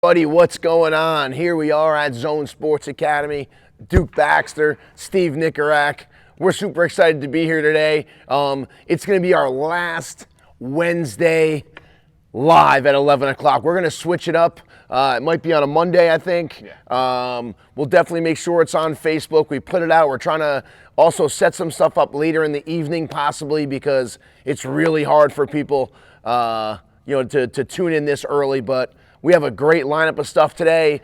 Buddy, what's going on? Here we are at Zone Sports Academy. Duke Baxter, Steve Nicorak. We're super excited to be here today. It's going to be our last Wednesday live at 11 o'clock. We're going to switch it up. It might be on a Monday, I think. Yeah. We'll definitely make sure it's on Facebook. We put it out. We're trying to also set some stuff up later in the evening, possibly, because it's really hard for people to tune in this early. But we have a great lineup of stuff today.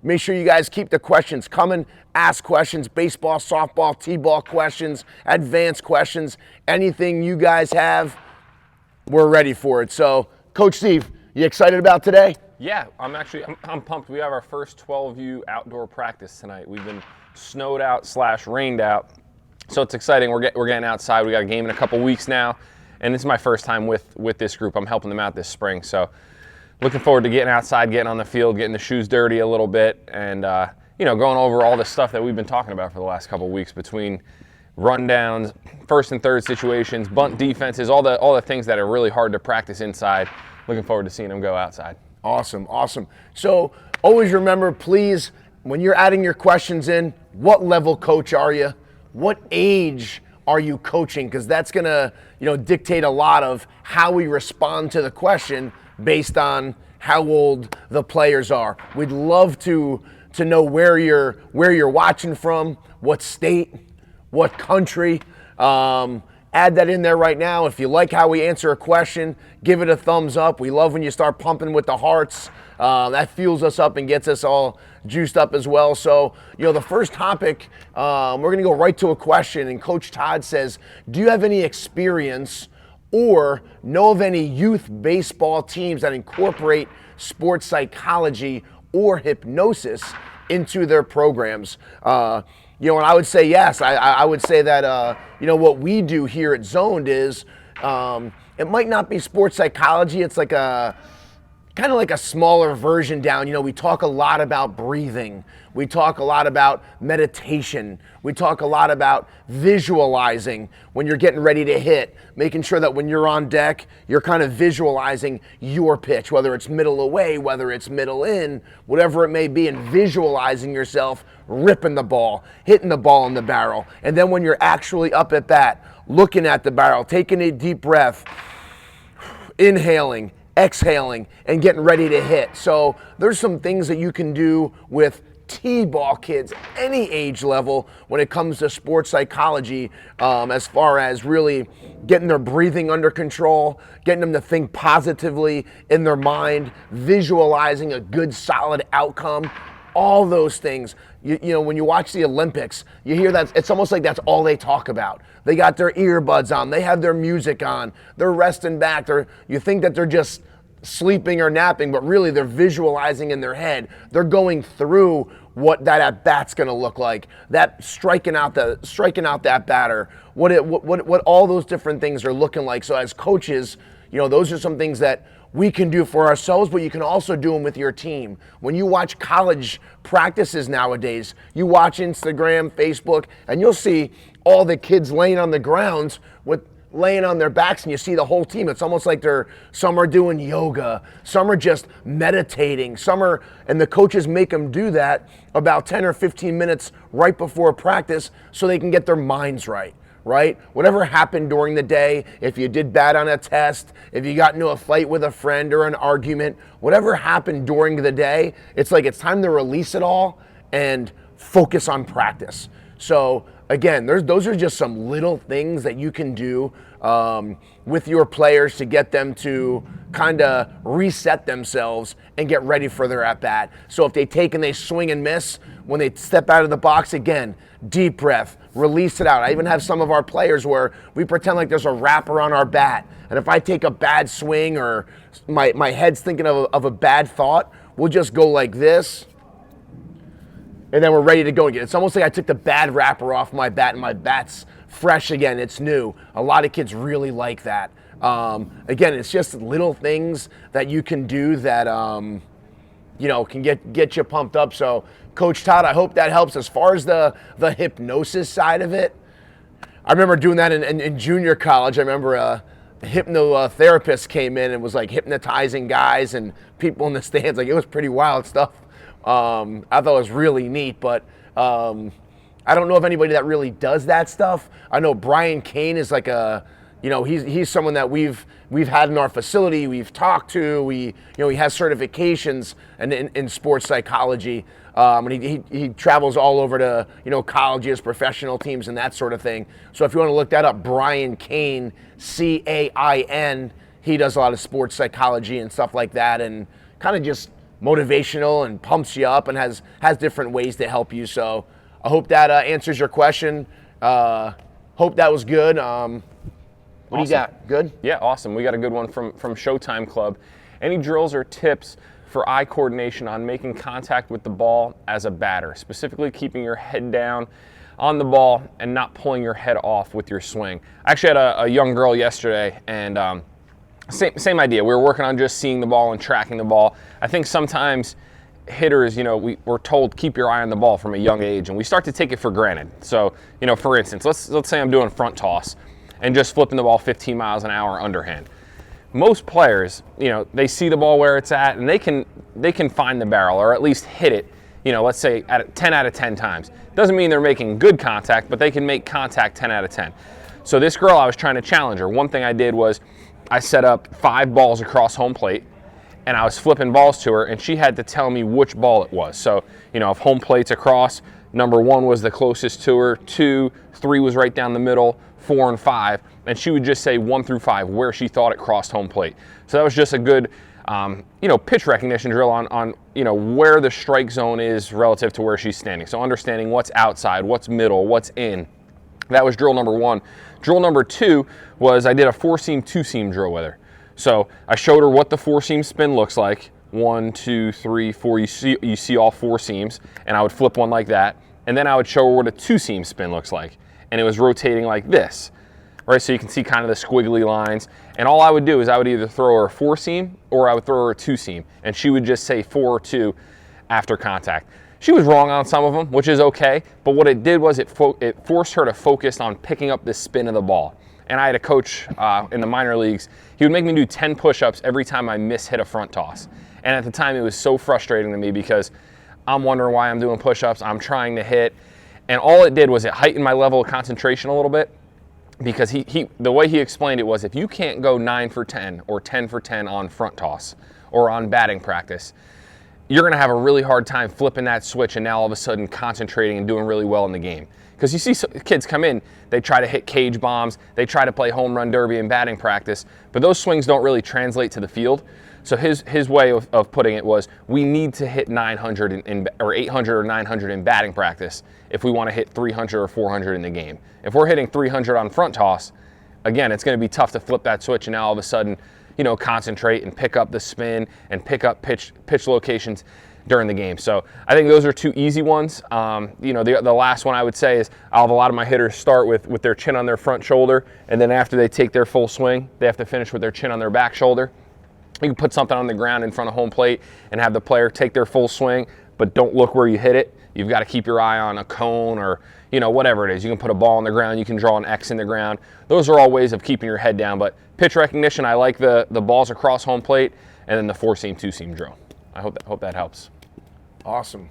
Make sure you guys keep the questions coming. Ask questions, baseball, softball, t-ball questions, advanced questions. Anything you guys have, we're ready for it. So, Coach Steve, you excited about today? Yeah, I'm pumped. We have our first 12U outdoor practice tonight. We've been snowed out / rained out, so it's exciting. We're getting outside. We got a game in a couple weeks now, and this is my first time with this group. I'm helping them out this spring, so looking forward to getting outside, getting on the field, getting the shoes dirty a little bit, and going over all the stuff that we've been talking about for the last couple of weeks between rundowns, first and third situations, bunt defenses, all the things that are really hard to practice inside. Looking forward to seeing them go outside. Awesome. So always remember, please, when you're adding your questions in, what level coach are you? What age are you coaching? Because that's going to dictate a lot of how we respond to the question based on how old the players are. We'd love to know where you're watching from, what state, what country. Add that in there right now. If you like how we answer a question, give it a thumbs up. We love when you start pumping with the hearts. That fuels us up and gets us all juiced up as well. So, the first topic, we're going to go right to a question. And Coach Todd says, do you have any experience or know of any youth baseball teams that incorporate sports psychology or hypnosis into their programs? And I would say yes. I would say that, what we do here at Zoned is, it might not be sports psychology. It's like kind of like a smaller version down. We talk a lot about breathing. We talk a lot about meditation. We talk a lot about visualizing when you're getting ready to hit, making sure that when you're on deck, you're kind of visualizing your pitch, whether it's middle away, whether it's middle in, whatever it may be, and visualizing yourself ripping the ball, hitting the ball in the barrel. And then when you're actually up at bat, looking at the barrel, taking a deep breath, inhaling, exhaling, and getting ready to hit. So there's some things that you can do with T-ball kids, any age level, when it comes to sports psychology, as far as really getting their breathing under control, getting them to think positively in their mind, visualizing a good, solid outcome, all those things. When you watch the Olympics, you hear that it's almost like that's all they talk about. They got their earbuds on, they have their music on, they're resting back, you think that they're just sleeping or napping, but really they're visualizing in their head. They're going through what that at bat's going to look like, that striking out that batter, what all those different things are looking like. So as coaches, those are some things that we can do for ourselves, but you can also do them with your team. When you watch college practices nowadays, you watch Instagram, Facebook, and you'll see all the kids laying on the grounds laying on their backs, and you see the whole team. It's almost like some are doing yoga, some are just meditating, and the coaches make them do that about 10 or 15 minutes right before practice so they can get their minds right? Whatever happened during the day, if you did bad on a test, if you got into a fight with a friend or an argument, whatever happened during the day, it's like it's time to release it all and focus on practice. So again, those are just some little things that you can do with your players to get them to kind of reset themselves and get ready for their at-bat. So if they take and they swing and miss, when they step out of the box again, deep breath, release it out. I even have some of our players where we pretend like there's a wrapper on our bat. And if I take a bad swing or my head's thinking of a bad thought, we'll just go like this. And then we're ready to go again. It's almost like I took the bad wrapper off my bat and my bat's fresh again. It's new. A lot of kids really like that. Again, it's just little things that you can do that can get you pumped up. So, Coach Todd, I hope that helps. As far as the hypnosis side of it, I remember doing that in junior college. I remember hypnotherapist came in and was like hypnotizing guys and people in the stands. Like, it was pretty wild stuff. I thought it was really neat, but I don't know of anybody that really does that stuff. I know Brian Kane is like he's someone that we've had in our facility. We've talked to. He has certifications in sports psychology. And he travels all over to colleges, professional teams, and that sort of thing. So if you want to look that up, Brian Kane, Cain. He does a lot of sports psychology and stuff like that, and kind of just motivational and pumps you up and has different ways to help you. So I hope that answers your question. Hope that was good. What do you got? Good? Yeah, awesome. We got a good one from Showtime Club. Any drills or tips for eye coordination on making contact with the ball as a batter, specifically keeping your head down on the ball and not pulling your head off with your swing? I actually had a young girl yesterday, and same idea. We were working on just seeing the ball and tracking the ball. I think sometimes hitters, we're told keep your eye on the ball from a young age, and we start to take it for granted. So, for instance, let's say I'm doing front toss and just flipping the ball 15 miles an hour underhand. Most players, they see the ball where it's at, and they can find the barrel or at least hit it, let's say at 10 out of 10 times. Doesn't mean they're making good contact, but they can make contact 10 out of 10. So this girl, I was trying to challenge her. One thing I did was I set up 5 balls across home plate, and I was flipping balls to her, and she had to tell me which ball it was. So, if home plate's across, number 1 was the closest to her, 2, 3 was right down the middle, 4 and 5, and she would just say 1 through 5 where she thought it crossed home plate. So that was just a good, pitch recognition drill on where the strike zone is relative to where she's standing. So understanding what's outside, what's middle, what's in. That was drill number 1. Drill number 2 was I did a 4-seam, 2-seam drill with her. So I showed her what the 4-seam spin looks like. 1, 2, 3, 4. You see all 4 seams, and I would flip one like that, and then I would show her what a 2-seam spin looks like, and it was rotating like this, right? So you can see kind of the squiggly lines, and all I would do is I would either throw her a 4-seam or I would throw her a 2-seam, and she would just say 4 or 2 after contact. She was wrong on some of them, which is okay, but what it did was it forced her to focus on picking up the spin of the ball. And I had a coach in the minor leagues. He would make me do 10 push-ups every time I hit a front toss. And at the time, it was so frustrating to me because I'm wondering why I'm doing push-ups. I'm trying to hit. And all it did was it heightened my level of concentration a little bit, because the way he explained it was, if you can't go 9 for 10 or 10 for 10 on front toss or on batting practice, you're going to have a really hard time flipping that switch and now all of a sudden concentrating and doing really well in the game. Because you see kids come in, they try to hit cage bombs, they try to play home run derby in batting practice, but those swings don't really translate to the field. So his way of putting it was, we need to hit 900 or 800 or 900 in batting practice if we want to hit 300 or 400 in the game. If we're hitting 300 on front toss, again, it's going to be tough to flip that switch and now all of a sudden, concentrate and pick up the spin and pick up pitch locations during the game. So I think those are 2 easy ones. The last one I would say is, I'll have a lot of my hitters start with their chin on their front shoulder, and then after they take their full swing, they have to finish with their chin on their back shoulder. You can put something on the ground in front of home plate and have the player take their full swing, but don't look where you hit it. You've got to keep your eye on a cone or whatever it is. You can put a ball on the ground, you can draw an X in the ground. Those are all ways of keeping your head down. But pitch recognition, I like the balls across home plate, and then the 4-seam, 2-seam drill. I hope that helps. Awesome.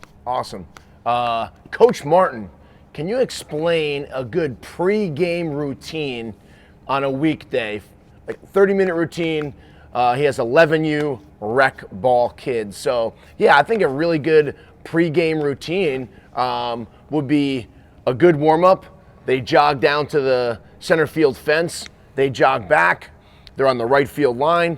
Coach Martin, can you explain a good pre-game routine on a weekday? Like 30-minute routine. He has 11U rec ball kids. So yeah, I think a really good pre-game routine would be a good warm-up. They jog down to the center field fence. They jog back. They're on the right field line.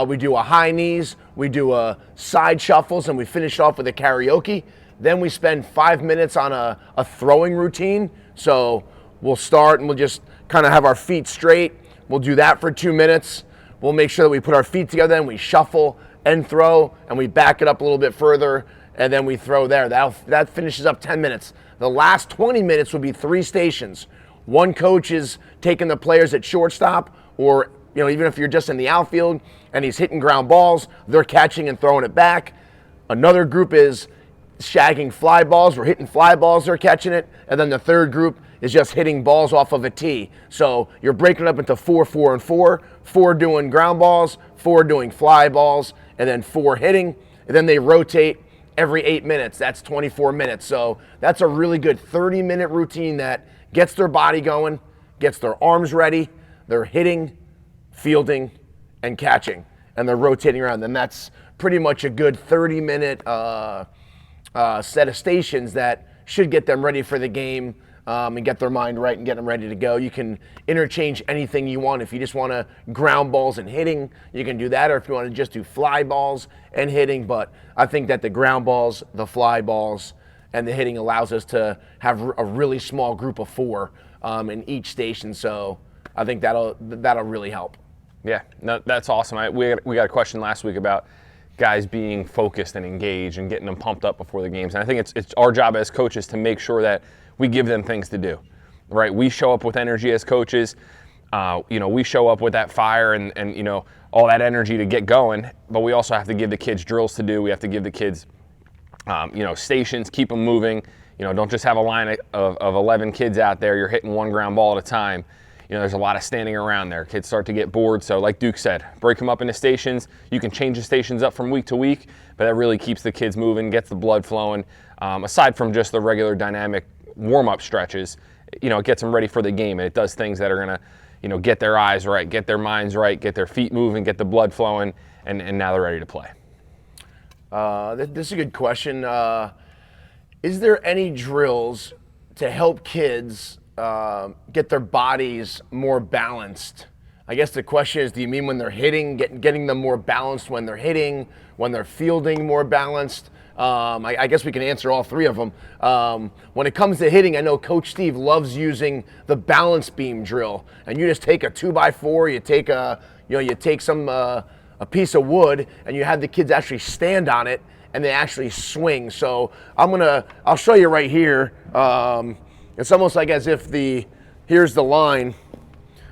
We do a high knees. We do a side shuffles, and we finish off with a karaoke. Then we spend 5 minutes on a throwing routine. So we'll start and we'll just kind of have our feet straight. We'll do that for 2 minutes. We'll make sure that we put our feet together and we shuffle and throw, and we back it up a little bit further, and then we throw there. That finishes up 10 minutes. The last 20 minutes would be 3 stations. One coach is taking the players at shortstop, or even if you're just in the outfield and he's hitting ground balls, they're catching and throwing it back. Another group is shagging fly balls. We're hitting fly balls, they're catching it. And then the third group is just hitting balls off of a tee. So you're breaking it up into 4, 4, and 4, 4 doing ground balls, 4 doing fly balls, and then 4 hitting. And then they rotate every 8 minutes. That's 24 minutes. So that's a really good 30-minute routine that gets their body going, gets their arms ready, they're hitting, fielding, and catching, and they're rotating around. And that's pretty much a good 30-minute set of stations that should get them ready for the game and get their mind right and get them ready to go. You can interchange anything you want. If you just want to ground balls and hitting, you can do that, or if you want to just do fly balls and hitting. But I think that the ground balls, the fly balls, and the hitting allows us to have a really small group of 4 in each station. So I think that'll really help. Yeah, no, that's awesome. We got a question last week about guys being focused and engaged and getting them pumped up before the games. And I think it's our job as coaches to make sure that we give them things to do, right? We show up with energy as coaches. We show up with that fire and all that energy to get going, but we also have to give the kids drills to do. We have to give the kids, stations, keep them moving. Don't just have a line of 11 kids out there. You're hitting one ground ball at a time. There's a lot of standing around there. Kids start to get bored. So like Duke said, break them up into stations. You can change the stations up from week to week, but that really keeps the kids moving, gets the blood flowing. Aside from just the regular dynamic warm-up stretches, it gets them ready for the game, and it does things that are going to, get their eyes right, get their minds right, get their feet moving, get the blood flowing, and now they're ready to play. This is a good question. Is there any drills to help kids get their bodies more balanced? I guess the question is, do you mean when they're hitting, getting them more balanced when they're hitting, when they're fielding more balanced? I guess we can answer all 3 of them. When it comes to hitting, I know Coach Steve loves using the balance beam drill, and you just take a 2x4, you take a piece of wood, and you have the kids actually stand on it, and they actually swing. So I'll show you right here. It's almost like as if here's the line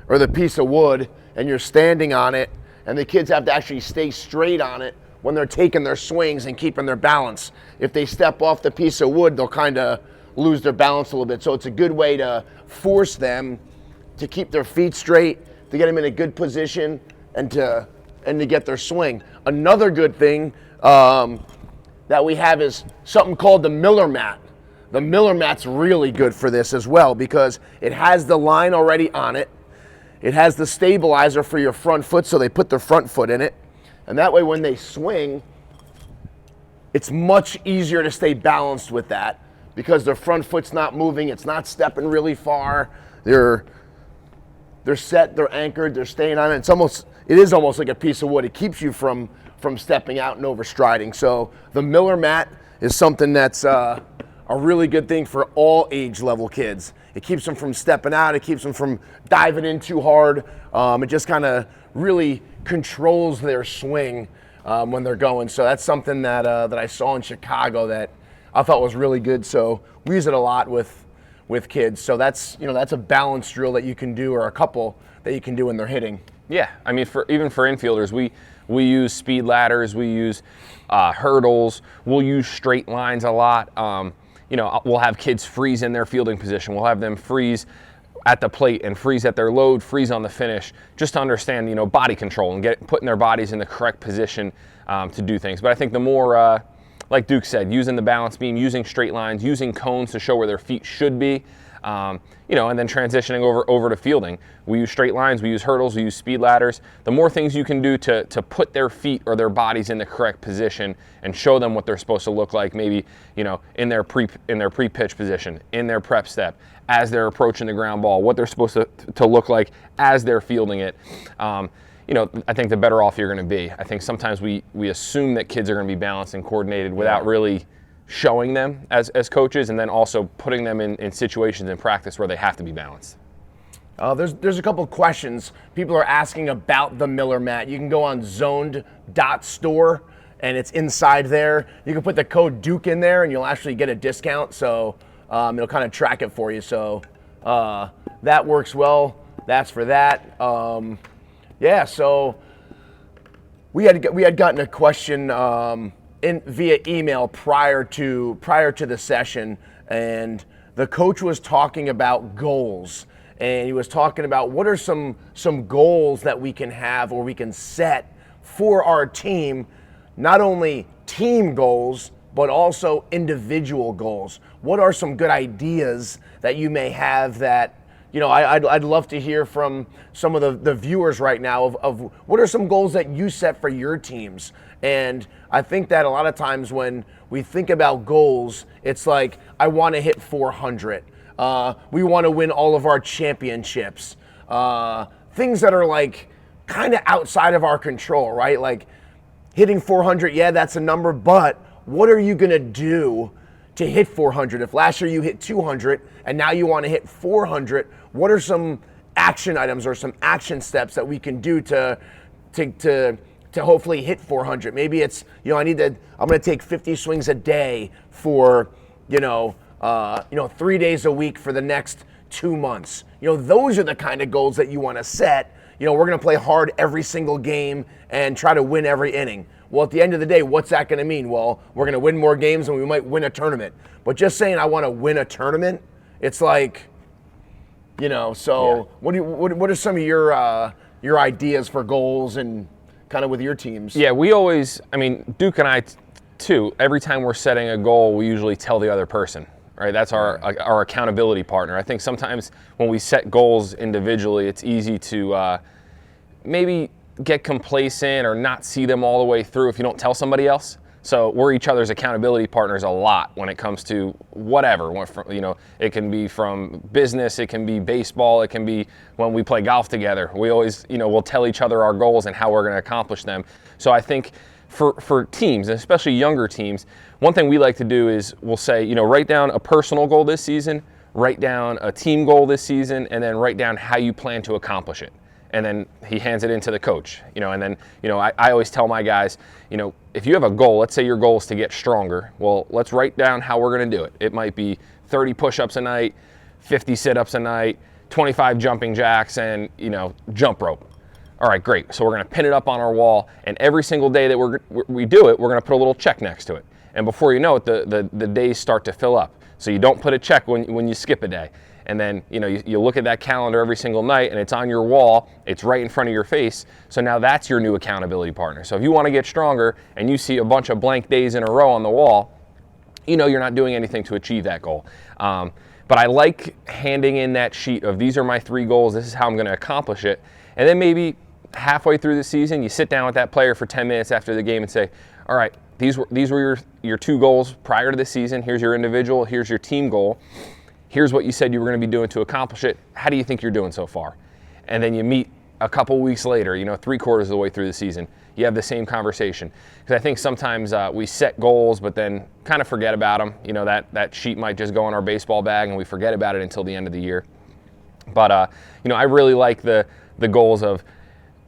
or the piece of wood, and you're standing on it, and the kids have to actually stay straight on it when they're taking their swings and keeping their balance. If they step off the piece of wood, they'll kind of lose their balance a little bit. So it's a good way to force them to keep their feet straight, to get them in a good position, and to get their swing. Another good thing that we have is something called the Miller mat. The Miller mat's really good for this as well because it has the line already on it. It has the stabilizer for your front foot, so they put their front foot in it. And that way when they swing, it's much easier to stay balanced with that because their front foot's not moving, it's not stepping really far. They're set, they're anchored, they're staying on it. It is almost like a piece of wood. It keeps you from stepping out and overstriding. So the Miller mat is something that's a really good thing for all age level kids. It keeps them from stepping out. It keeps them from diving in too hard. It just kind of really controls their swing when they're going. So that's something that I saw in Chicago that I thought was really good. So we use it a lot with kids. So that's a balance drill that you can do, or a couple that you can do when they're hitting. Yeah, I mean, even for infielders, we use speed ladders, we use hurdles, we'll use straight lines a lot. We'll have kids freeze in their fielding position. We'll have them freeze at the plate and freeze at their load, freeze on the finish, just to understand, body control and putting their bodies in the correct position to do things. But I think the more, like Duke said, using the balance beam, using straight lines, using cones to show where their feet should be, and then transitioning over to fielding. We use straight lines, we use hurdles, we use speed ladders. The more things you can do to put their feet or their bodies in the correct position and show them what they're supposed to look like, maybe, in their pre-pitch position, in their prep step, as they're approaching the ground ball, what they're supposed to look like as they're fielding it. I think the better off you're going to be. I think sometimes we assume that kids are going to be balanced and coordinated without really showing them as coaches, and then also putting them in situations in practice where they have to be balanced. There's a couple questions. People are asking about the Miller mat. You can go on zoned.store, and it's inside there. You can put the code Duke in there, and you'll actually get a discount. So it'll kind of track it for you. So that works well. That's for that. So we had gotten a question via email prior to the session, and the coach was talking about goals, and he was talking about what are some goals that we can have or we can set for our team, not only team goals, but also individual goals. What are some good ideas that you may have that, I'd love to hear from some of the viewers right now of what are some goals that you set for your teams. And I think that a lot of times when we think about goals, it's like, I want to hit 400. We want to win all of our championships. Things that are like kind of outside of our control, right? Like hitting 400, yeah, that's a number, but what are you going to do to hit 400? If last year you hit 200 and now you want to hit 400, what are some action items or some action steps that we can do to hopefully hit 400? Maybe it's, I'm going to take 50 swings a day for, 3 days a week for the next 2 months. Those are the kind of goals that you want to set. We're going to play hard every single game and try to win every inning. Well, at the end of the day, what's that going to mean? Well, we're going to win more games and we might win a tournament. But just saying I want to win a tournament, it's like, so yeah. What are some of your ideas for goals and kind of with your teams? Yeah, Duke and I too, every time we're setting a goal, we usually tell the other person, right? That's our accountability partner. I think sometimes when we set goals individually, it's easy to maybe get complacent or not see them all the way through if you don't tell somebody else. So we're each other's accountability partners a lot when it comes to whatever. It can be from business, it can be baseball, it can be when we play golf together. We always, we'll tell each other our goals and how we're going to accomplish them. So I think for teams, especially younger teams, one thing we like to do is we'll say, write down a personal goal this season, write down a team goal this season, and then write down how you plan to accomplish it. And then he hands it into the coach, and then, I always tell my guys, if you have a goal, let's say your goal is to get stronger. Well, let's write down how we're going to do it. It might be 30 push-ups a night, 50 sit-ups a night, 25 jumping jacks, and, jump rope. All right, great. So we're going to pin it up on our wall, and every single day that we do it, we're going to put a little check next to it. And before you know it, the days start to fill up. So you don't put a check when you skip a day. And then, you look at that calendar every single night and it's on your wall, it's right in front of your face. So now that's your new accountability partner. So if you want to get stronger and you see a bunch of blank days in a row on the wall, you're not doing anything to achieve that goal. But I like handing in that sheet of these are my 3 goals, this is how I'm going to accomplish it. And then maybe halfway through the season, you sit down with that player for 10 minutes after the game and say, all right, these were your 2 goals prior to the season. Here's your individual, here's your team goal. Here's what you said you were going to be doing to accomplish it. How do you think you're doing so far? And then you meet a couple weeks later, 3/4 of the way through the season. You have the same conversation. Because I think sometimes we set goals, but then kind of forget about them. That sheet might just go in our baseball bag and we forget about it until the end of the year. But, I really like the goals of,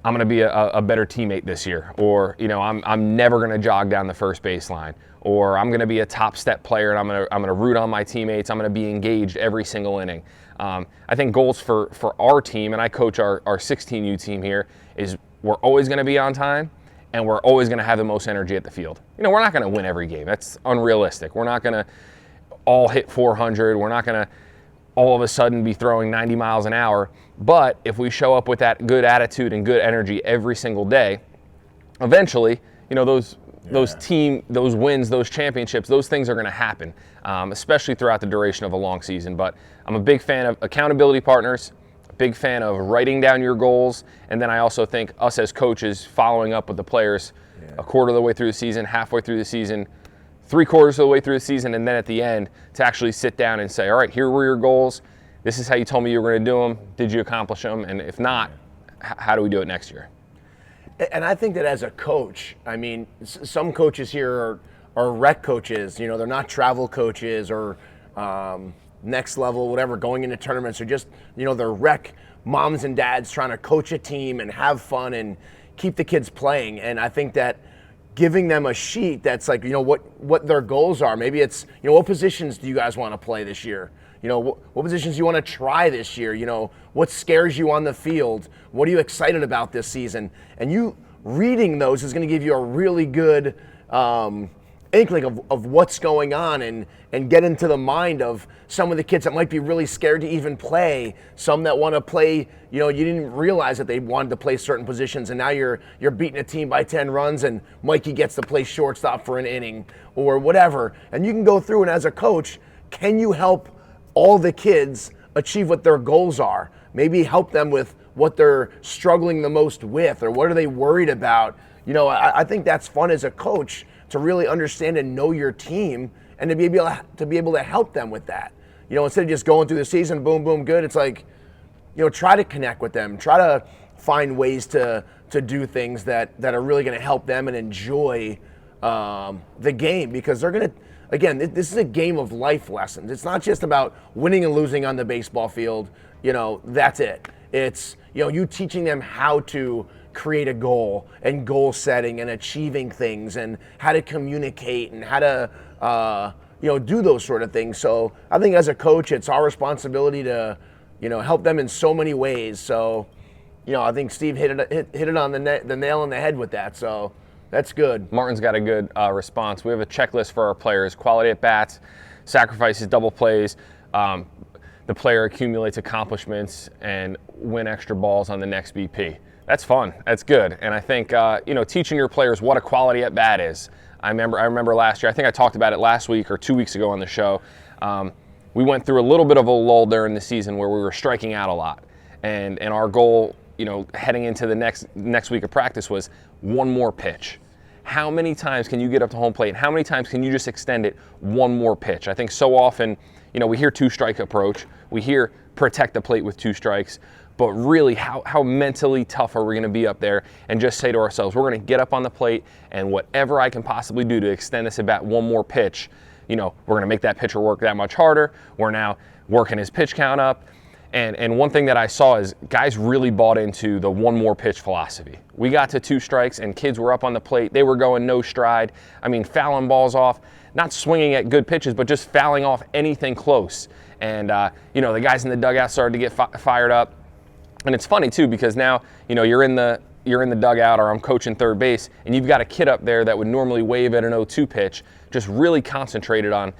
I'm going to be a better teammate this year. Or, I'm never going to jog down the first baseline. Or I'm going to be a top step player and I'm going to root on my teammates. I'm going to be engaged every single inning. I think goals for our team, and I coach our 16U team here, is we're always going to be on time and we're always going to have the most energy at the field. We're not going to win every game. That's unrealistic. We're not going to all hit 400. We're not going to all of a sudden be throwing 90 miles an hour. But if we show up with that good attitude and good energy every single day, eventually, those wins, those championships, those things are going to happen, especially throughout the duration of a long season. But I'm a big fan of accountability partners, a big fan of writing down your goals, and then I also think us as coaches following up with the players a quarter of the way through the season, halfway through the season, 3/4 of the way through the season, and then at the end to actually sit down and say, all right, here were your goals. This is how you told me you were going to do them. Did you accomplish them? And if not, how do we do it next year? And I think that as a coach, some coaches here are rec coaches. They're not travel coaches or next level, whatever, going into tournaments, or just, they're rec moms and dads trying to coach a team and have fun and keep the kids playing. And I think that giving them a sheet that's like, what their goals are. Maybe it's, what positions do you guys want to play this year? What positions do you want to try this year? What scares you on the field? What are you excited about this season? And you reading those is going to give you a really good inkling of what's going on and get into the mind of some of the kids that might be really scared to even play, some that want to play, you didn't realize that they wanted to play certain positions, and now you're beating a team by 10 runs and Mikey gets to play shortstop for an inning or whatever. And you can go through, and as a coach, can you help all the kids achieve what their goals are? Maybe help them with what they're struggling the most with, or what are they worried about? I think that's fun as a coach, to really understand and know your team and to be able to help them with that. Instead of just going through the season, boom, boom, good, it's like, try to connect with them, try to find ways to do things that are really going to help them and enjoy the game, because they're going to, again, this is a game of life lessons. It's not just about winning and losing on the baseball field, that's it. It's, you teaching them how to create a goal and goal setting and achieving things and how to communicate and how to do those sort of things. So I think as a coach, it's our responsibility to help them in so many ways. So I think Steve hit it on the nail on the head with that. So that's good. Martin's got a good response. We have a checklist for our players: quality at bats, sacrifices, double plays. The player accumulates accomplishments and win extra balls on the next BP. That's fun. That's good. And I think, teaching your players what a quality at bat is. I remember last year, I think I talked about it last week or 2 weeks ago on the show. We went through a little bit of a lull during the season where we were striking out a lot. And our goal, heading into the next week of practice was one more pitch. How many times can you get up to home plate? And how many times can you just extend it one more pitch? I think so often, we hear 2-strike approach. We hear protect the plate with 2 strikes. But really, how mentally tough are we going to be up there and just say to ourselves, we're going to get up on the plate, and whatever I can possibly do to extend this at bat one more pitch, we're going to make that pitcher work that much harder. We're now working his pitch count up. And one thing that I saw is guys really bought into the one more pitch philosophy. We got to 2 strikes and kids were up on the plate. They were going no stride. I mean, fouling balls off, not swinging at good pitches, but just fouling off anything close. And, the guys in the dugout started to get fired up. And it's funny too, because now, you're in the dugout, or I'm coaching third base, and you've got a kid up there that would normally wave at an 0-2 pitch, just really concentrated on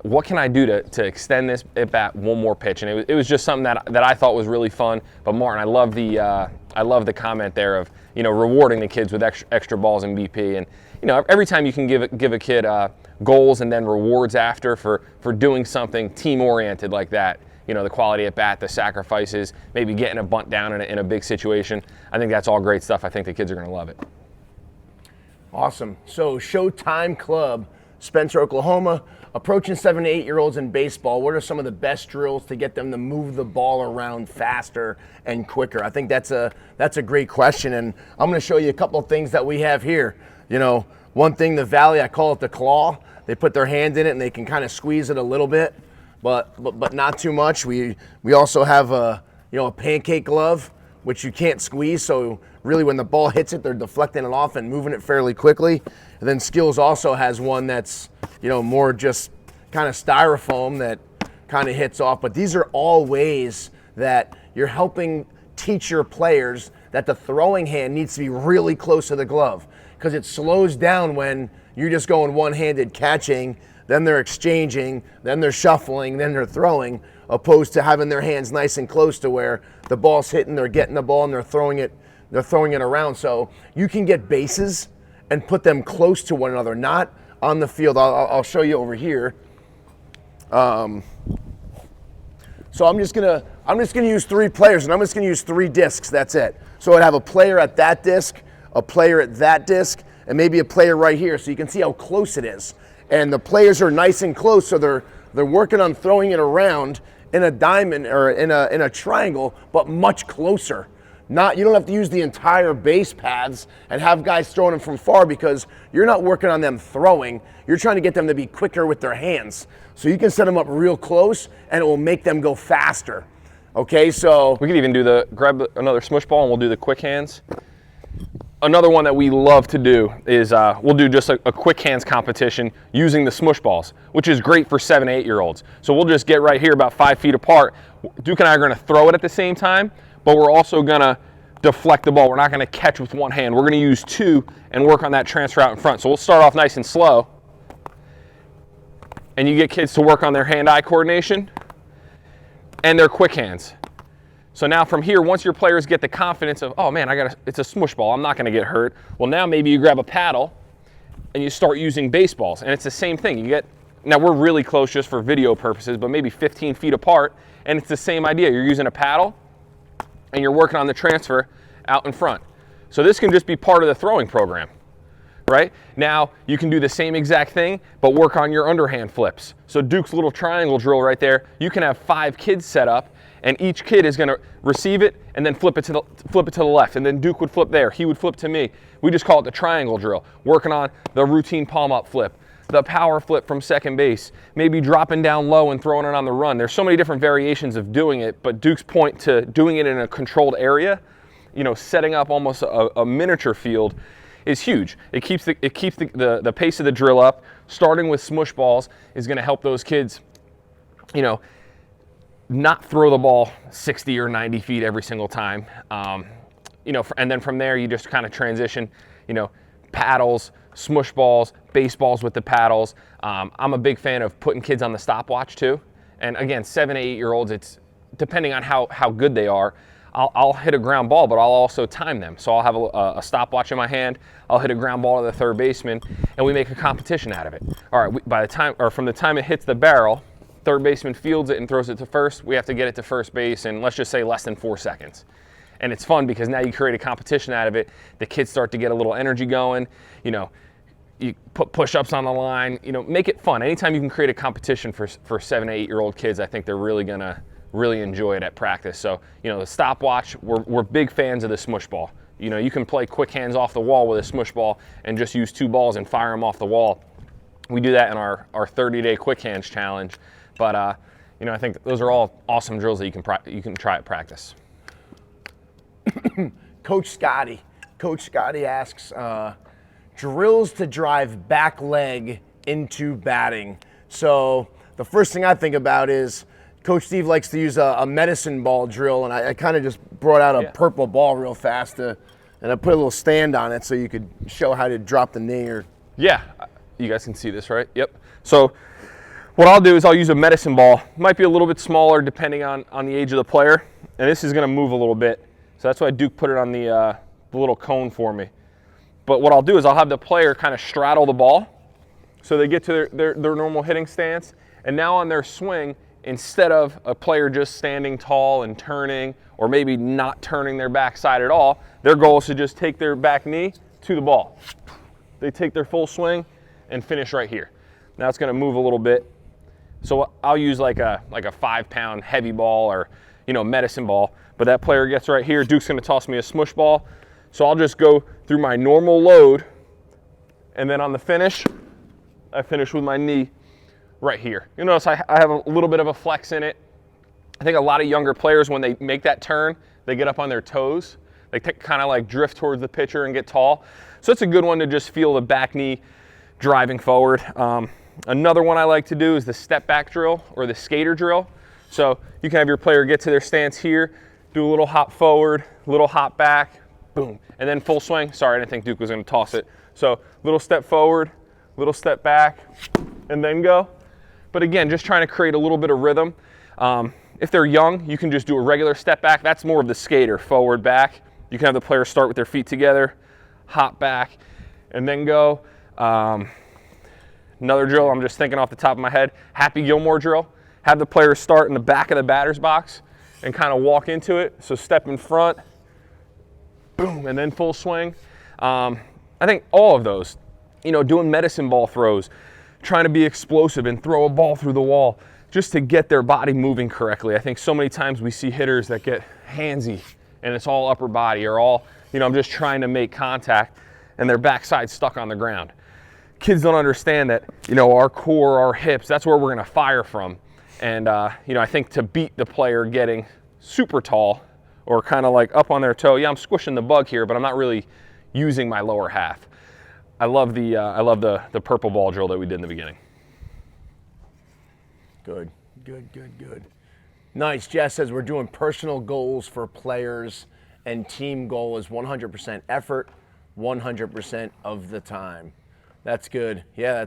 what can I do to extend this at bat one more pitch. And it was just something that I thought was really fun. But Martin, I love the comment there of rewarding the kids with extra balls in BP. And every time you can give a kid goals and then rewards after for doing something team oriented like that. The quality at bat, the sacrifices, maybe getting a bunt down in a big situation. I think that's all great stuff. I think the kids are going to love it. Awesome. So Showtime Club, Spencer, Oklahoma, approaching 7 to 8-year-olds in baseball. What are some of the best drills to get them to move the ball around faster and quicker? I think that's a great question, and I'm going to show you a couple of things that we have here. One thing, the Valley, I call it the claw. They put their hand in it and they can kind of squeeze it a little bit. But not too much. We also have a pancake glove, which you can't squeeze. So really, when the ball hits it, they're deflecting it off and moving it fairly quickly. And then Skills also has one that's more just kind of styrofoam that kind of hits off. But these are all ways that you're helping teach your players that the throwing hand needs to be really close to the glove, because it slows down when you're just going one-handed catching. Then they're exchanging, then they're shuffling, then they're throwing, opposed to having their hands nice and close to where the ball's hitting, they're getting the ball, and they're throwing it around. So you can get bases and put them close to one another, not on the field. I'll show you over here. So I'm just gonna use 3 players, and I'm just gonna use 3 discs. That's it. So I'd have a player at that disc, a player at that disc, and maybe a player right here, so you can see how close it is. And the players are nice and close, so they're working on throwing it around in a diamond or in a triangle, but much closer. You don't have to use the entire base paths and have guys throwing them from far, because you're not working on them throwing. You're trying to get them to be quicker with their hands. So you can set them up real close, and it will make them go faster. Okay, so we could even grab another smush ball, and we'll do the quick hands. Another one that we love to do is we'll do just a quick hands competition using the smush balls, which is great for 7 to 8-year-olds. So we'll just get right here about 5 feet apart. Duke and I are going to throw it at the same time, but we're also going to deflect the ball. We're not going to catch with one hand. We're going to use 2 and work on that transfer out in front. So we'll start off nice and slow. and you get kids to work on their hand-eye coordination and their quick hands. So now from here, once your players get the confidence of, oh man, it's a smush ball, I'm not gonna get hurt. Well, now maybe you grab a paddle and you start using baseballs, and it's the same thing. Now we're really close just for video purposes, but maybe 15 feet apart, and it's the same idea. You're using a paddle and you're working on the transfer out in front. So this can just be part of the throwing program, right? Now you can do the same exact thing, but work on your underhand flips. So Duke's little triangle drill right there, you can have 5 kids set up, and each kid is going to receive it and then flip it to the left, and then Duke would flip there, he would flip to me. We just call it the triangle drill, working on the routine palm up flip, the power flip from second base, maybe dropping down low and throwing it on the run. There's so many different variations of doing it, but Duke's point to doing it in a controlled area, setting up almost a miniature field, is huge. It keeps the pace of the drill up. Starting with smush balls is going to help those kids, not throw the ball 60 or 90 feet every single time. And then from there you just kind of transition, paddles, smush balls, baseballs with the paddles. I'm a big fan of putting kids on the stopwatch too. And again, 7 to 8 year olds, it's depending on how good they are. I'll hit a ground ball, but I'll also time them. So I'll have a stopwatch in my hand. I'll hit a ground ball to the third baseman, and we make a competition out of it. All right, from the time it hits the barrel, third baseman fields it and throws it to first. We have to get it to first base in, let's just say, less than 4 seconds. And it's fun because now you create a competition out of it. The kids start to get a little energy going. You put push-ups on the line. Make it fun. Anytime you can create a competition for 7 to 8 year old kids, I think they're really gonna enjoy it at practice. So, the stopwatch, we're big fans of the smush ball. You can play quick hands off the wall with a smush ball and just use 2 balls and fire them off the wall. We do that in our 30-day quick hands challenge. But, I think those are all awesome drills that you can try at practice. Coach Scotty asks, drills to drive back leg into batting. So the first thing I think about is Coach Steve likes to use a medicine ball drill, and I kind of just brought out a purple ball real fast, and I put a little stand on it so you could show how to drop the knee. Yeah, you guys can see this, right? Yep. So what I'll do is I'll use a medicine ball. It might be a little bit smaller depending on the age of the player, and this is going to move a little bit. So that's why Duke put it on the little cone for me. But what I'll do is I'll have the player kind of straddle the ball so they get to their normal hitting stance, and now on their swing, instead of a player just standing tall and turning, or maybe not turning their backside at all, their goal is to just take their back knee to the ball. They take their full swing and finish right here. Now it's going to move a little bit. So I'll use like a 5-pound heavy ball or medicine ball, but that player gets right here. Duke's going to toss me a smush ball. So I'll just go through my normal load, and then on the finish, I finish with my knee right here. You notice I have a little bit of a flex in it. I think a lot of younger players, when they make that turn, they get up on their toes. They kind of like drift towards the pitcher and get tall. So it's a good one to just feel the back knee driving forward. Another one I like to do is the step back drill or the skater drill. So you can have your player get to their stance here, do a little hop forward, little hop back, boom, and then full swing. Sorry, I didn't think Duke was going to toss it. So little step forward, little step back, and then go. But again, just trying to create a little bit of rhythm. If they're young, you can just do a regular step back. That's more of the skater, forward, back. You can have the player start with their feet together, hop back, and then go. Another drill, I'm just thinking off the top of my head, Happy Gilmore drill. Have the player start in the back of the batter's box and kind of walk into it. So step in front, boom, and then full swing. I think all of those, doing medicine ball throws, trying to be explosive and throw a ball through the wall just to get their body moving correctly. I think so many times we see hitters that get handsy and it's all upper body or all, I'm just trying to make contact and their backside stuck on the ground. Kids don't understand that, our core, our hips, that's where we're going to fire from. And, I think to beat the player getting super tall or kind of like up on their toe, I'm squishing the bug here, but I'm not really using my lower half. I love the purple ball drill that we did in the beginning. Good. Nice. Jess says we're doing personal goals for players, and team goal is 100% effort, 100% of the time. That's good. Yeah,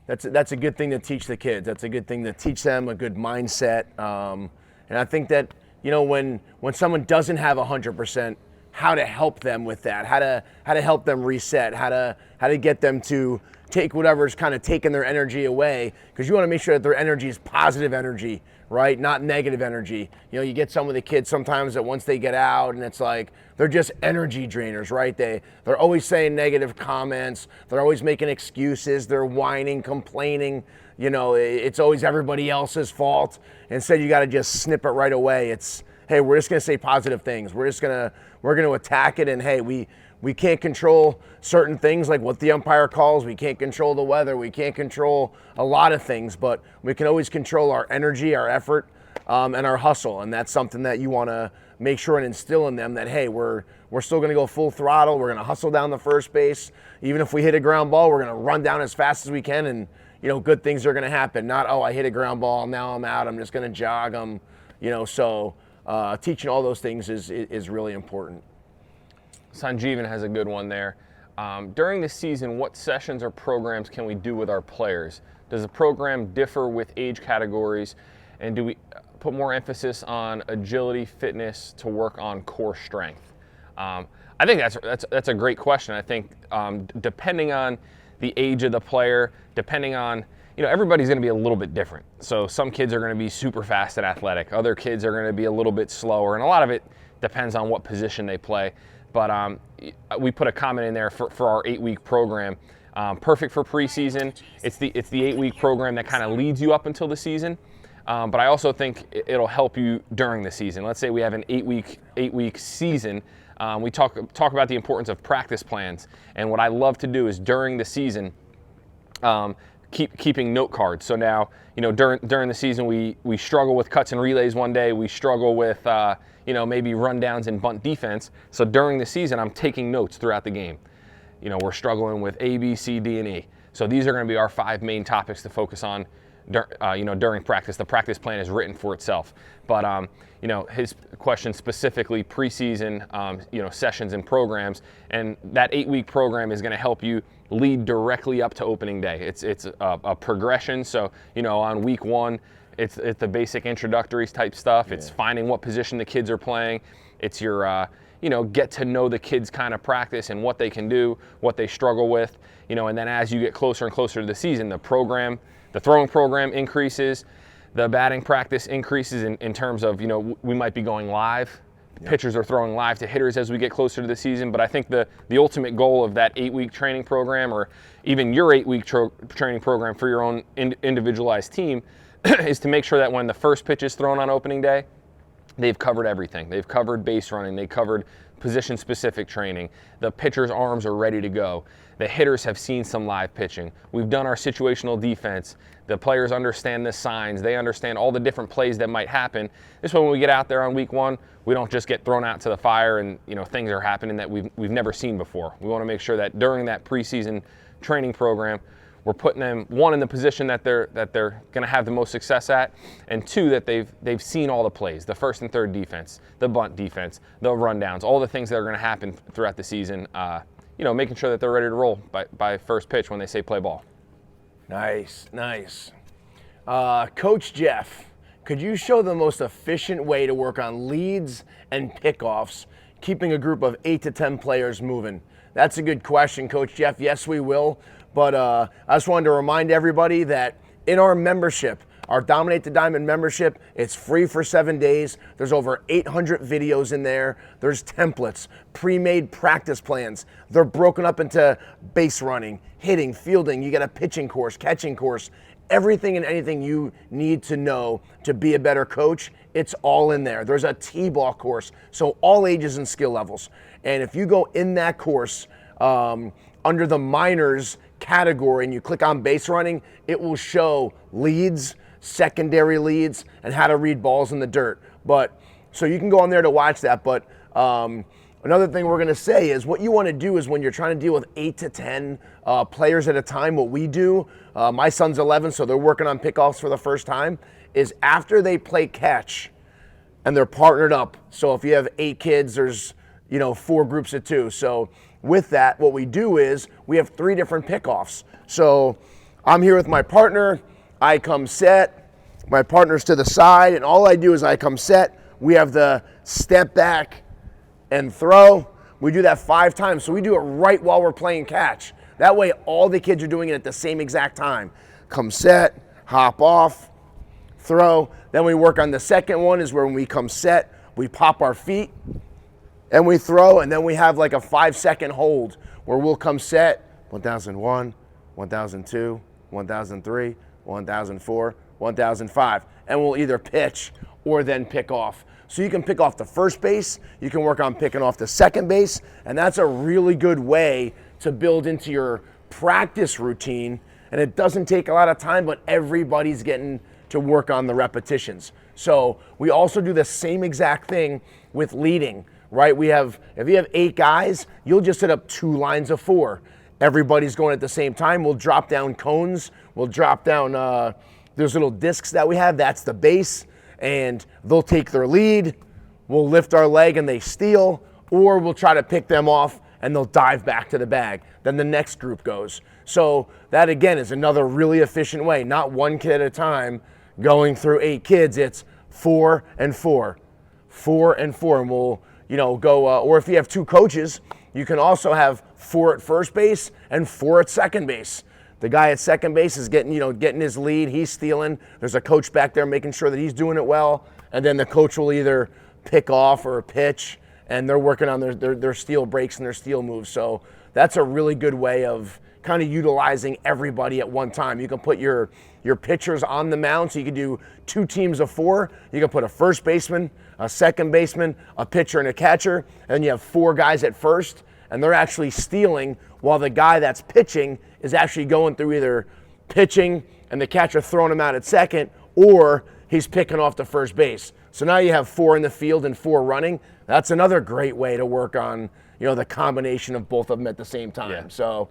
that's a good thing to teach the kids. That's a good thing to teach them a good mindset. And I think that, you know, when someone doesn't have 100%, how to help them with that, how to help them reset, how to get them to take whatever's kind of taking their energy away, because you want to make sure that their energy is positive energy, right? Not negative energy. You know, you get some of the kids sometimes that once they get out and it's like they're just energy drainers, right? They're always saying negative comments, they're always making excuses, they're whining, complaining. You know, it's always everybody else's fault. Instead, you got to just snip it right away. It's, hey, we're just going to say positive things. We're going to attack it, and hey, we can't control certain things like what the umpire calls. We can't control the weather. We can't control a lot of things, but we can always control our energy, our effort, and our hustle. And that's something that you want to make sure and instill in them, that, hey, we're still going to go full throttle. We're going to hustle down the first base. Even if we hit a ground ball, we're going to run down as fast as we can, and, you know, good things are going to happen. Not, oh, I hit a ground ball, now I'm out, I'm just going to jog them. You know, so teaching all those things is really important. Sanjeevan has a good one there. During the season, what sessions or programs can we do with our players? Does the program differ with age categories? And do we put more emphasis on agility, fitness to work on core strength? I think that's a great question. I think depending on the age of the player, depending on, you know, everybody's going to be a little bit different. So some kids are going to be super fast and athletic. Other kids are going to be a little bit slower. And a lot of it depends on what position they play. But we put a comment in there for our 8-week program. Perfect for preseason. It's the 8-week program that kind of leads you up until the season. But I also think it'll help you during the season. Let's say we have an 8-week season. We talk about the importance of practice plans. And what I love to do is during the season, keeping note cards. So now, you know, during the season, we struggle with cuts and relays one day. We struggle with you know, maybe rundowns and bunt defense. So during the season, I'm taking notes throughout the game. You know, we're struggling with A, B, C, D, and E. So these are going to be our 5 main topics to focus on, you know, during practice. The practice plan is written for itself. But you know, his question specifically preseason, you know, sessions and programs, and that 8-week program is going to help you lead directly up to opening day. It's a progression. So, you know, on week 1, it's the basic introductory type stuff. Yeah. It's finding what position the kids are playing. It's your, you know, get to know the kids kind of practice and what they can do, what they struggle with, you know, and then as you get closer and closer to the season, the throwing program increases, the batting practice increases in terms of, you know, we might be going live. Yeah. Pitchers are throwing live to hitters as we get closer to the season. But I think the ultimate goal of that 8-week training program, or even your 8-week training program for your own individualized team, is to make sure that when the first pitch is thrown on opening day, they've covered everything. They've covered base running. They covered position-specific training. The pitcher's arms are ready to go. The hitters have seen some live pitching. We've done our situational defense. The players understand the signs. They understand all the different plays that might happen. This way, when we get out there on week 1, we don't just get thrown out to the fire and, you know, things are happening that we've never seen before. We want to make sure that during that preseason training program, we're putting them, 1, in the position that they're going to have the most success at, and 2, that they've seen all the plays, the first and third defense, the bunt defense, the rundowns, all the things that are going to happen throughout the season. You know, making sure that they're ready to roll by first pitch when they say play ball. Nice. Coach Jeff, could you show the most efficient way to work on leads and pickoffs, keeping a group of 8 to 10 players moving? That's a good question, Coach Jeff. Yes, we will. But I just wanted to remind everybody that in our membership, our Dominate the Diamond membership, it's free for 7 days. There's over 800 videos in there. There's templates, pre-made practice plans. They're broken up into base running, hitting, fielding. You get a pitching course, catching course. Everything and anything you need to know to be a better coach, it's all in there. There's a T-ball course, so all ages and skill levels. And if you go in that course, under the minors category and you click on base running, it will show leads, secondary leads, and how to read balls in the dirt. But so you can go on there to watch that. But another thing we're going to say is what you want to do is when you're trying to deal with 8 to 10 players at a time, what we do, my son's 11, so they're working on pickoffs for the first time, is after they play catch and they're partnered up. So if you have 8 kids, there's, you know, 4 groups of 2. So with that, what we do is we have 3 different pickoffs. So I'm here with my partner. I come set. My partner's to the side, and all I do is I come set. We have the step back and throw. We do that 5 times. So we do it right while we're playing catch. That way all the kids are doing it at the same exact time. Come set, hop off, throw. Then we work on the second one is where when we come set, we pop our feet and we throw, and then we have like a 5-second hold where we'll come set, 1001, 1002, 1003, 1004, 1005, and we'll either pitch or then pick off. So you can pick off the first base, you can work on picking off the second base, and that's a really good way to build into your practice routine. And it doesn't take a lot of time, but everybody's getting to work on the repetitions. So we also do the same exact thing with leading, right? If you have 8 guys, you'll just set up 2 lines of 4. Everybody's going at the same time. We'll drop down cones. We'll drop down, there's little discs that we have. That's the base. And they'll take their lead. We'll lift our leg and they steal, or we'll try to pick them off and they'll dive back to the bag. Then the next group goes. So that again is another really efficient way, not 1 kid at a time going through 8 kids. It's 4 and 4, 4 and 4. And we'll, go, or if you have 2 coaches, you can also have 4 at first base and 4 at second base. The guy at second base is getting his lead. He's stealing. There's a coach back there making sure that he's doing it well. And then the coach will either pick off or pitch, and they're working on their steal breaks and their steal moves. So that's a really good way of kind of utilizing everybody at one time. You can put your pitchers on the mound, so you can do 2 teams of 4. You can put a first baseman, a second baseman, a pitcher, and a catcher, and you have 4 guys at first, and they're actually stealing while the guy that's pitching is actually going through either pitching and the catcher throwing him out at second, or he's picking off the first base. So now you have 4 in the field and 4 running. That's another great way to work on, the combination of both of them at the same time. Yeah. So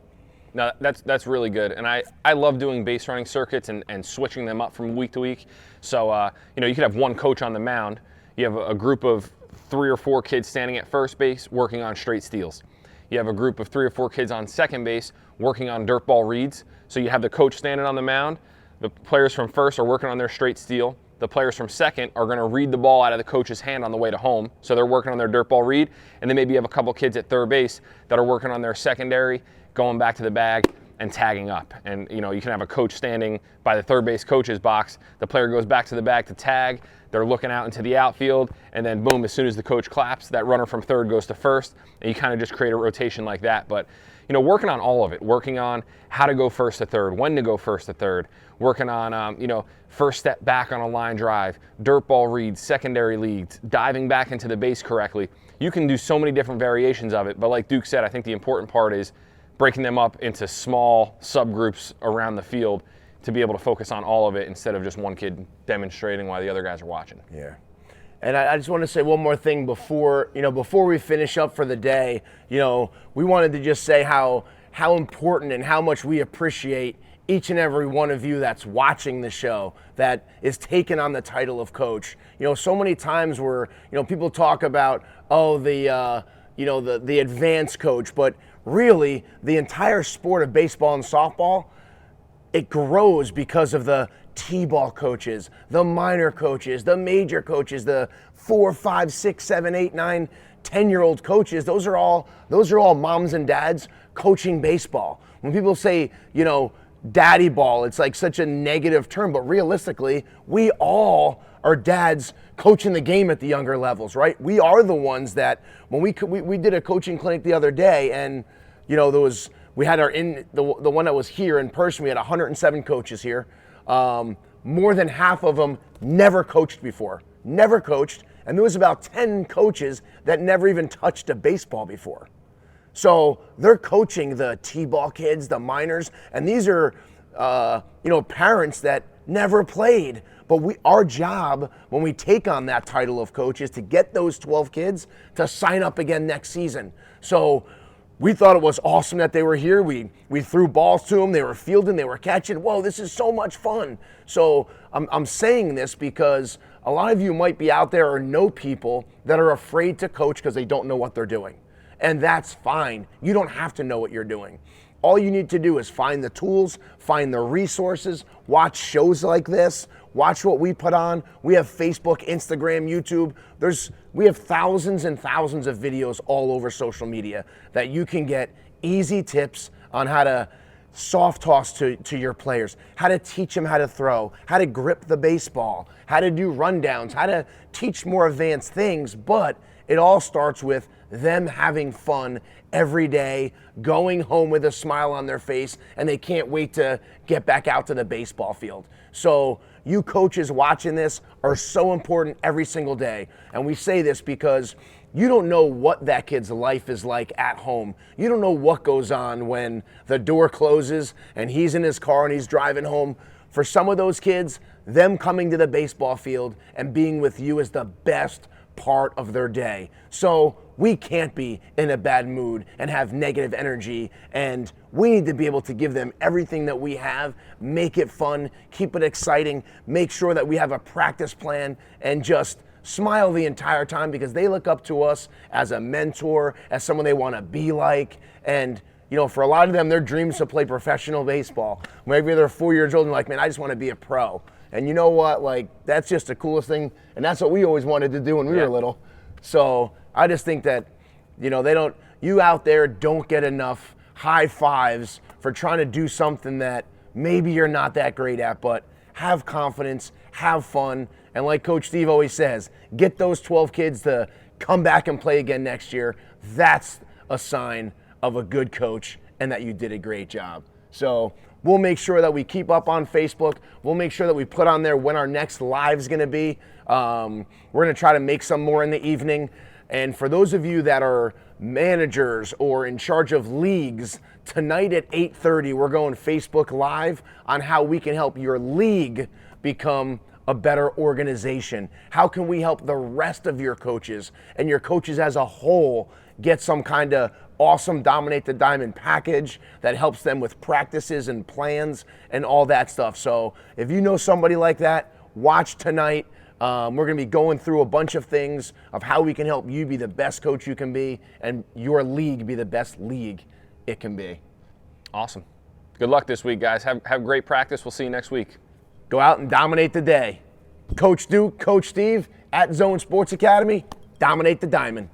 no, that's really good. And I love doing base running circuits and switching them up from week to week. So, you could have 1 coach on the mound. You have a group of 3 or 4 kids standing at first base working on straight steals. You have a group of 3 or 4 kids on second base working on dirt ball reads. So you have the coach standing on the mound. The players from first are working on their straight steal. The players from second are going to read the ball out of the coach's hand on the way to home. So they're working on their dirt ball read. And then maybe you have a couple kids at third base that are working on their secondary, going back to the bag and tagging up. And you can have a coach standing by the third base coach's box. The player goes back to the bag to tag. They're looking out into the outfield, and then boom, as soon as the coach claps, that runner from third goes to first, and you kind of just create a rotation like that. But working on all of it, working on how to go first to third, when to go first to third, working on first step back on a line drive, dirt ball reads, secondary leads, diving back into the base correctly. You can do so many different variations of it, but like Duke said, I think the important part is breaking them up into small subgroups around the field to be able to focus on all of it instead of just one kid demonstrating while the other guys are watching. Yeah. And I just want to say one more thing before we finish up for the day. We wanted to just say how important and how much we appreciate each and every one of you that's watching the show, that is taking on the title of coach. So many times where, people talk about, the advanced coach, but really the entire sport of baseball and softball, it grows because of the T-ball coaches, the minor coaches, the major coaches, the 4, 5, 6, 7, 8, 9, 10-year-old coaches. Those are all moms and dads coaching baseball. When people say, daddy ball, it's like such a negative term, but realistically, we all are dads coaching the game at the younger levels, right? We are the ones that, when we did a coaching clinic the other day, and we had the one that was here in person. We had 107 coaches here. More than half of them never coached before, and there was about 10 coaches that never even touched a baseball before. So they're coaching the T-ball kids, the minors, and these are parents that never played. But our job when we take on that title of coach is to get those 12 kids to sign up again next season. So we thought it was awesome that they were here. We threw balls to them. They were fielding. They were catching. Whoa, this is so much fun. So I'm saying this because a lot of you might be out there or know people that are afraid to coach because they don't know what they're doing. And that's fine. You don't have to know what you're doing. All you need to do is find the tools, find the resources, watch shows like this, watch what we put on. We have Facebook, Instagram, YouTube. We have thousands and thousands of videos all over social media that you can get easy tips on how to soft toss to your players, how to teach them how to throw, how to grip the baseball, how to do rundowns, how to teach more advanced things. But it all starts with them having fun every day, going home with a smile on their face, and they can't wait to get back out to the baseball field. So you coaches watching this are so important every single day. And we say this because you don't know what that kid's life is like at home. You don't know what goes on when the door closes and he's in his car and he's driving home. For some of those kids, them coming to the baseball field and being with you is the best part of their day. So we can't be in a bad mood and have negative energy, and we need to be able to give them everything that we have, make it fun, keep it exciting, make sure that we have a practice plan, and just smile the entire time, because they look up to us as a mentor, as someone they want to be like. And you know, for a lot of them, their dreams to play professional baseball. Maybe they're 4 years old and like, man, I just want to be a pro. And you know what? Like, that's just the coolest thing. And that's what we always wanted to do when we were little. So I just think that, you know, you out there don't get enough high fives for trying to do something that maybe you're not that great at, but have confidence, have fun. And like Coach Steve always says, get those 12 kids to come back and play again next year. That's a sign of a good coach and that you did a great job. So we'll make sure that we keep up on Facebook. We'll make sure that we put on there when our next live is going to be. We're going to try to make some more in the evening. And for those of you that are managers or in charge of leagues, tonight at 8:30, we're going Facebook Live on how we can help your league become a better organization. How can we help the rest of your coaches and your coaches as a whole get some kind of awesome Dominate the Diamond package that helps them with practices and plans and all that stuff. So if you know somebody like that, watch tonight. We're going to be going through a bunch of things of how we can help you be the best coach you can be and your league be the best league it can be. Awesome. Good luck this week, guys. Have great practice. We'll see you next week. Go out and dominate the day. Coach Duke, Coach Steve at Zone Sports Academy, dominate the diamond.